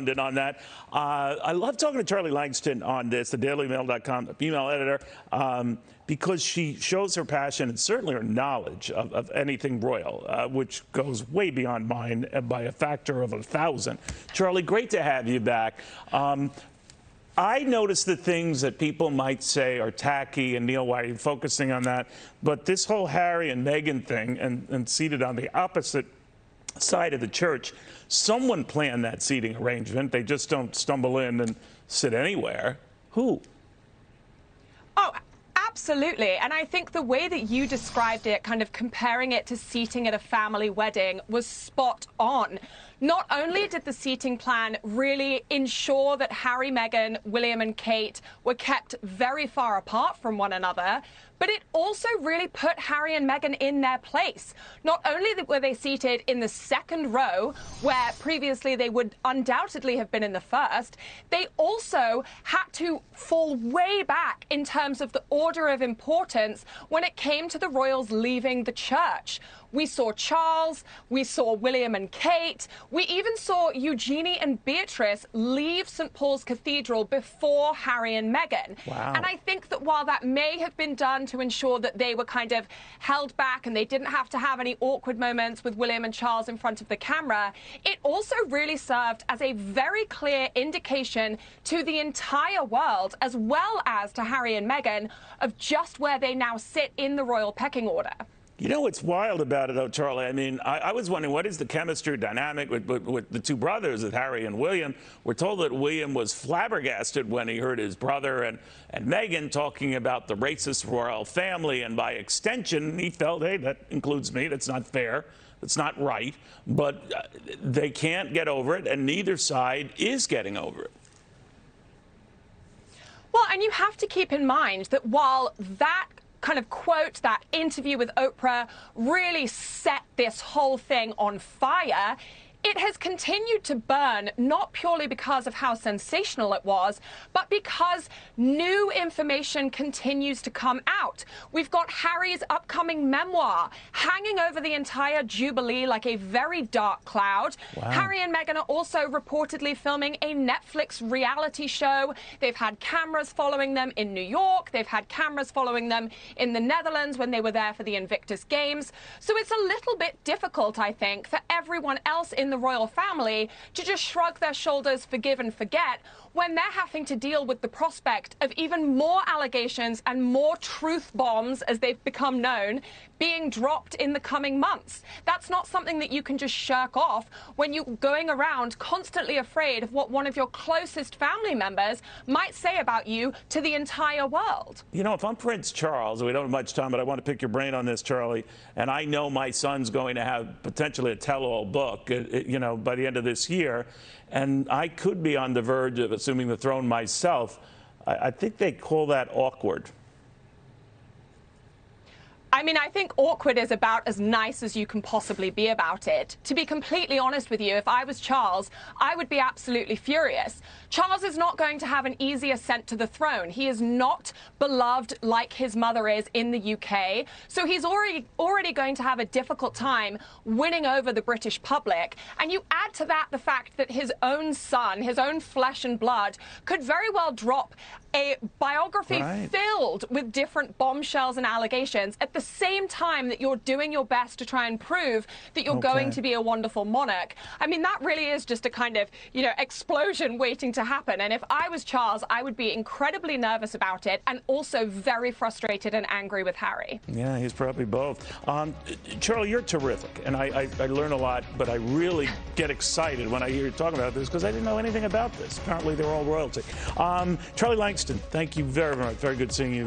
pundit on that. I love talking to Charlie Langston on this, the dailymail.com female editor, because she shows her passion and certainly her knowledge of anything royal, which goes way beyond mine by a factor of 1,000. Charlie, great to have you back. I notice the things that people might say are tacky, and Neil, why are you focusing on that? But this whole Harry and Meghan thing, and seated on the opposite side of the church, someone planned that seating arrangement. They just don't stumble in and sit anywhere. Who? Oh, absolutely. And I think the way that you described it, kind of comparing it to seating at a family wedding, was spot on. Not only did the seating plan really ensure that Harry, Meghan, William and Kate were kept very far apart from one another, but it also really put Harry and Meghan in their place. Not only were they seated in the second row, where previously they would undoubtedly have been in the first, they also had to fall way back in terms of the order of importance when it came to the royals leaving the church. We saw Charles, we saw William and Kate, we even saw Eugenie and Beatrice leave St. Paul's Cathedral before Harry and Meghan. Wow. And I think that while that may have been done to ensure that they were kind of held back and they didn't have to have any awkward moments with William and Charles in front of the camera, it also really served as a very clear indication to the entire world, as well as to Harry and Meghan, of just where they now sit in the royal pecking order. You know what's wild about it, though, Charlie? I mean, I was wondering, what is the chemistry dynamic with the two brothers, with Harry and William? We're told that William was flabbergasted when he heard his brother and Meghan talking about the racist royal family, and by extension, he felt, hey, that includes me. That's not fair. That's not right. But they can't get over it, and neither side is getting over it. Well, and you have to keep in mind that while that kind of quote, that interview with Oprah, really set this whole thing on fire, it has continued to burn, not purely because of how sensational it was, but because new information continues to come out. We've got Harry's upcoming memoir hanging over the entire Jubilee like a very dark cloud. Wow. Harry and Meghan are also reportedly filming a Netflix reality show. They've had cameras following them in New York. They've had cameras following them in the Netherlands when they were there for the Invictus Games. So it's a little bit difficult, I think, for everyone else in the royal family to just shrug their shoulders, forgive and forget, when they're having to deal with the prospect of even more allegations and more truth bombs, as they've become known, being dropped in the coming months. That's not something that you can just shirk off when you're going around constantly afraid of what one of your closest family members might say about you to the entire world. You know, if I'm Prince Charles, we don't have much time, but I want to pick your brain on this, Charlie, and I know my son's going to have potentially a tell-all book, you know, by the end of this year, and I could be on the verge of assuming the throne myself. I think they call that awkward. I mean, I think awkward is about as nice as you can possibly be about it. To be completely honest with you, if I was Charles, I would be absolutely furious. Charles is not going to have an easy ascent to the throne. He is not beloved like his mother is in the UK. So he's already going to have a difficult time winning over the British public. And you add to that the fact that his own son, his own flesh and blood, could very well drop a biography filled with different bombshells and allegations at the same time that you're doing your best to try and prove that you're going to be a wonderful monarch. I mean, that really is just a kind of, you know, explosion waiting to happen. And if I was Charles, I would be incredibly nervous about it and also very frustrated and angry with Harry. Yeah, he's probably both. Charlie, you're terrific, and I learn a lot, but I really get excited when I hear you talking about this because I didn't know anything about this. Apparently, they're all royalty. Charlie Langston, thank you very much. Very good seeing you.